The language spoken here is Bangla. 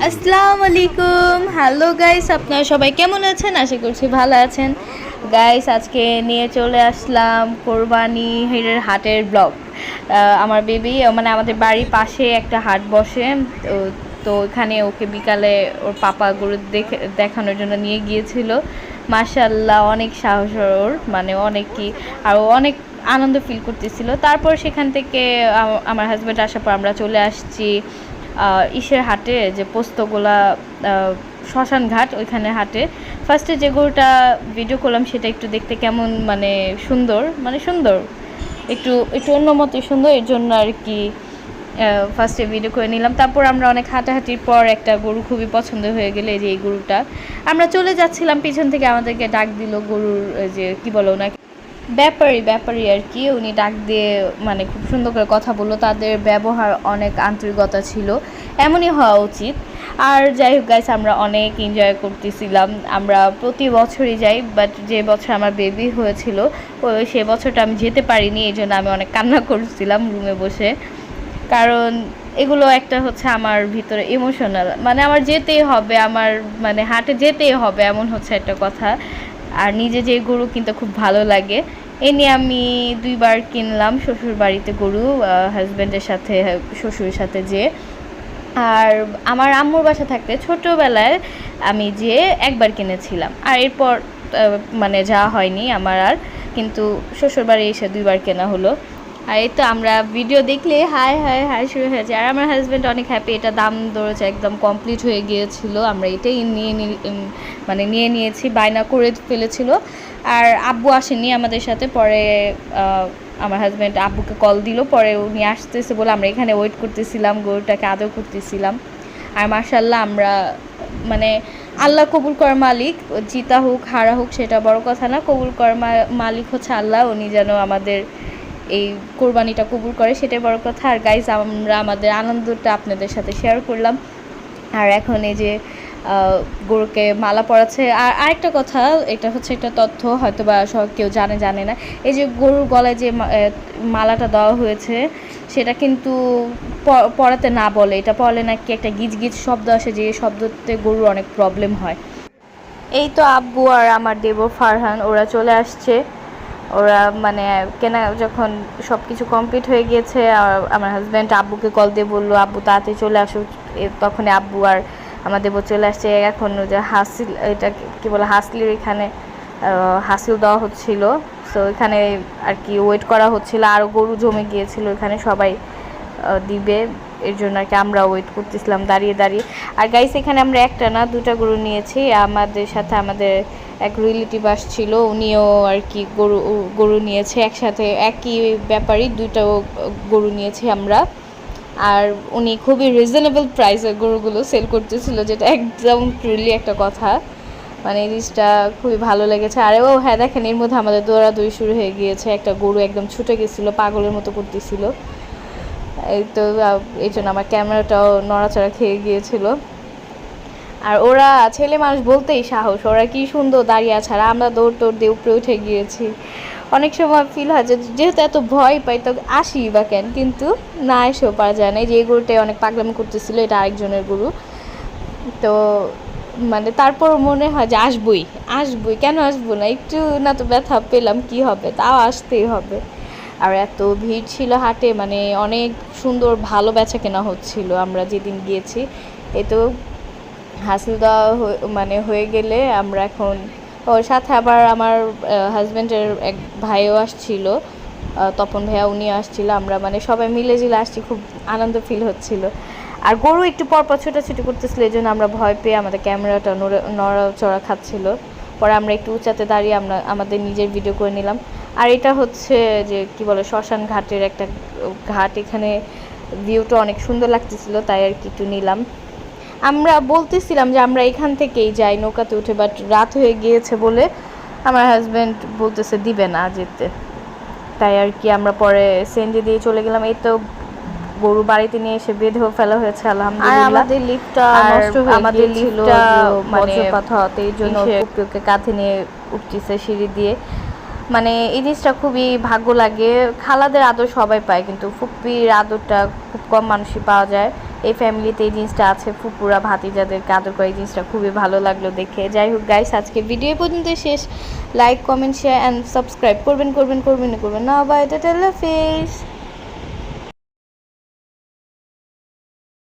আসসালামু আলাইকুম। হ্যালো গাইস, আপনারা সবাই কেমন আছেন? আশা করছি ভালো আছেন। গাইস, আজকে নিয়ে চলে আসলাম কোরবানি ঈদের হাটের ব্লগ। আমার বেবি মানে আমাদের বাড়ির পাশে একটা হাট বসে, তো তো ওখানে ওকে বিকালে ওর পাপা গরু দেখানোর জন্য নিয়ে গিয়েছিল। মাশাআল্লাহ, অনেক সাহস ওর, মানে অনেক কি, আর অনেক আনন্দ ফিল করতেছিল। তারপর সেখান থেকে আমার হাজব্যান্ড আসার পর আমরা চলে আসছি ইসের হাটে, যে পোস্তগোলা শ্মশান ঘাট, ওইখানে হাটে। ফার্স্টে যে গরুটা ভিডিও করলাম সেটা একটু দেখতে কেমন, মানে সুন্দর, একটু একটু অন্য মতোই সুন্দর, এর জন্য আর কি ফার্স্টে ভিডিও করে নিলাম। তারপর আমরা অনেক হাঁটাহাঁটির পর একটা গরু খুবই পছন্দ হয়ে গেলে, যে এই গরুটা আমরা চলে যাচ্ছিলাম, পিছন থেকে আমাদেরকে ডাক দিল গরুর যে কি বলো না, ব্যাপারী আর কি। উনি ডাক দিয়ে মানে খুব সুন্দর করে কথা বললো, তাদের ব্যবহার অনেক আন্তরিকতা ছিল, এমনই হওয়া উচিত। আর যাই হোক গাইস, আমরা অনেক এনজয় করতেছিলাম। আমরা প্রতি বছরই যাই, বাট যে বছর আমার বেবি হয়েছিল সে বছরটা আমি যেতে পারিনি, এই জন্য আমি অনেক কান্না করছিলাম রুমে বসে। কারণ এগুলো একটা হচ্ছে আমার ভিতরে ইমোশনাল, মানে আমার যেতেই হবে, আমার মানে হাটে যেতেই হবে, এমন হচ্ছে একটা কথা। আর নিজে যে গরু কিনতে খুব ভালো লাগে, এ নিয়ে আমি 2বার কিনলাম শ্বশুর বাড়িতে গরু, হাজব্যান্ডের সাথে, শ্বশুরের সাথে যে। আর আমার আম্মুর বাসা থাকতে ছোটোবেলায় আমি যে একবার কিনেছিলাম, আর এরপর মানে যাওয়া হয়নি আমার আর, কিন্তু শ্বশুরবাড়ি এসে 2বার কেনা হলো। আর এই তো আমরা ভিডিও দেখলে হাই হাই হাই শুরু হয়ে যায়, আর আমার হাজব্যান্ড অনেক হ্যাপি, এটা দাম দরেছে একদম কমপ্লিট হয়ে গিয়েছিল, আমরা এটাই মানে নিয়ে নিয়েছি, বায়না করে ফেলেছিল। আর আব্বু আসেনি আমাদের সাথে, পরে আমার হাজব্যান্ড আব্বুকে কল দিল, পরে উনি আসতেছে বলে আমরা এখানে ওয়েট করতেছিলাম, গরুটাকে আদর করতেছিলাম। আর মাশাআল্লাহ, আমরা মানে আল্লাহ কবুল করার মালিক, জিতা হোক হারা হোক সেটা বড় কথা না, কবুল করার মালিক হচ্ছে আল্লাহ, উনি যেন আমাদের এই কোরবানিটা কবুল করে সেটাই বড় কথা। আর গাইজ, আমরা আমাদের আনন্দটা আপনাদের সাথে শেয়ার করলাম। আর এখন এই যে গরুকে মালা পরাচ্ছে। আর আরেকটা কথা, এটা হচ্ছে একটা তথ্য, হয়তো বা সব কেউ জানে না, এই যে গরুর গলায় যে মালাটা দেওয়া হয়েছে সেটা কিন্তু পরাতে না বলে, এটা পরলে নাকি একটা গিজ গিজ শব্দ আসে, যে শব্দতে গরুর অনেক প্রবলেম হয়। এই তো আব্বু আর আমার দেবর ফারহান ওরা চলে আসছে। ওরা মানে কেনা যখন সব কিছু কমপ্লিট হয়ে গিয়েছে, আর আমার হাজব্যান্ড আব্বুকে কল দিয়ে বললো আব্বু তাড়াতাড়ি চলে আসো, তখন আব্বু আর আমাদের চলে আসছে। এখন যে হাসিল, এটা কি বলে, হাসলির এখানে হাসিল দেওয়া হচ্ছিল, সো এখানে আর কি ওয়েট করা হচ্ছিল, আরও গরু জমে গিয়েছিল এখানে, সবাই দিবে, এর জন্য আর কি আমরা ওয়েট করতেছিলাম দাঁড়িয়ে দাঁড়িয়ে। আর গাইস, এখানে আমরা একটা না 2টা গরু নিয়েছি, আমাদের সাথে আমাদের এক রিলেটিভ আসছিল, উনিও আর কি গরু নিয়েছে, একসাথে একই ব্যাপারই 2টা গরু নিয়েছি আমরা। আর উনি খুবই রিজনেবল প্রাইসে গরুগুলো সেল করতেছিল, যেটা একদম ট্রুলি একটা কথা, মানে এই জিনিসটা খুবই ভালো লেগেছে। আর ও হ্যাঁ, দেখেন এর মধ্যে আমাদের দৌড়াদৌড়ি শুরু হয়ে গিয়েছে, একটা গরু একদম ছুটে গেছিলো, পাগলের মতো করতেছিল। এই তো এই জন্য আমার ক্যামেরাটাও নড়াচড়া খেয়ে গিয়েছিল। আর ওরা ছেলে মানুষ বলতেই সাহস, ওরা কি সুন্দর দাঁড়িয়ে আছে, আর আমরা দৌড় দিয়ে উপরে উঠে গিয়েছি। অনেক সময় ফিল হয় যে যেহেতু এত ভয় পাই তো আসি বা কেন, কিন্তু না এসেও পারা যায় না। যে এই গরুটাই অনেক পাগলামি করতেছিল, এটা আরেকজনের গরু, তো মানে তারপর মনে হয় যে আসবই, কেন আসবো না, একটু না তো ব্যথা পেলাম কি হবে, তাও আসতেই হবে। আর এত ভিড় ছিল হাটে, মানে অনেক সুন্দর ভালো বেচা কেনা হচ্ছিল আমরা যেদিন গিয়েছি। এই তো হাসিল দেওয়া মানে হয়ে গেলে আমরা এখন, ওর সাথে আবার আমার হাজব্যান্ডের এক ভাইও আসছিল, তপন ভাইয়া, উনি আসছিল, আমরা মানে সবাই মিলে আসছি, খুব আনন্দ ফিল হচ্ছিল। আর গরু একটু পরপর ছোটাছুটি করতেছিল, এই জন্য আমরা ভয় পেয়ে আমাদের ক্যামেরাটা নড়াচড়া খাচ্ছিল। পরে আমরা একটু উঁচাতে দাঁড়িয়ে আমরা আমাদের নিজের ভিডিও করে নিলাম। আর এটা হচ্ছে যে কি বলে, শ্মশান ঘাটের একটা ঘাট, এখানে ভিউটা অনেক সুন্দর লাগতেছিল, তাই আর কি একটু নিলাম। আমরা বলতেছিলাম যে আমরা এখান থেকেই যাই নৌকাতে উঠে, বাট রাত হয়ে গিয়েছে বলে আমার হাজব্যান্ড বলতেছে দিবে না যেতে, তাই আর কি আমরা পরে সিএনজি দিয়ে চলে গেলাম। এই তো গরু বাড়িতে নিয়ে এসে বেঁধেও ফেলা হয়েছে আলহামদুলিল্লাহ। আর আমাদের লিফটটা নষ্ট হয়ে গিয়েছিল, মানে কথা হতে, এই জন্য ওকে কাঁধে নিয়ে উঠতেছে সিঁড়ি দিয়ে। মানে এই জিনিসটা খুবই ভাগ্য লাগে, খালাদের আদর সবাই পায়, কিন্তু ফুপ্পির আদরটা খুব কম মানুষই পাওয়া যায়। এই ফ্যামিলিতে এই জিনিসটা আছে, ফুপুরা ভাতিজাদেরকে আদর করে, এই জিনিসটা খুবই ভালো লাগলো দেখে। যাই হোক গাইস, আজকে ভিডিও পর্যন্ত শেষ। Like, comment, share and subscribe করবেন না। বাই, টাটা, আল্লাহ হাফেজ।